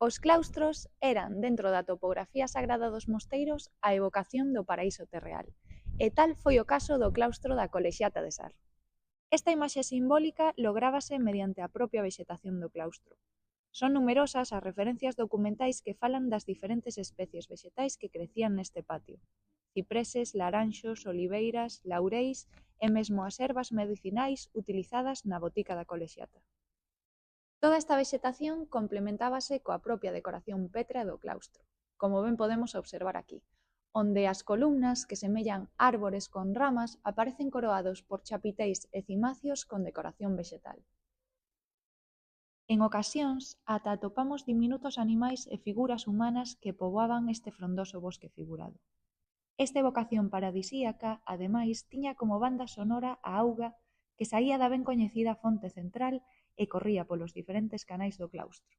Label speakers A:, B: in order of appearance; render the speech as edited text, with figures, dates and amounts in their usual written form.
A: Os claustros eran, dentro da topografía sagrada dos mosteiros, a evocación do paraíso terreal, e tal foi o caso do claustro da Colexiata de Sar. Esta imaxe simbólica lográbase mediante a propia vexetación do claustro. Son numerosas as referencias documentais que falan das diferentes especies vexetais que crecían neste patio: cipreses, laranxos, oliveiras, laureis e mesmo as ervas medicinais utilizadas na botica da Colexiata. Toda esta vexetación complementábase coa propia decoración pétrea do claustro, como ben podemos observar aquí, onde as columnas, que semellan árbores con ramas, aparecen coroados por chapiteis e cimacios con decoración vexetal. En ocasións, ata atopamos diminutos animais e figuras humanas que poboaban este frondoso bosque figurado. Esta evocación paradisíaca, ademais, tiña como banda sonora a auga que saía da ben coñecida fonte central e corría polos diferentes canais do claustro.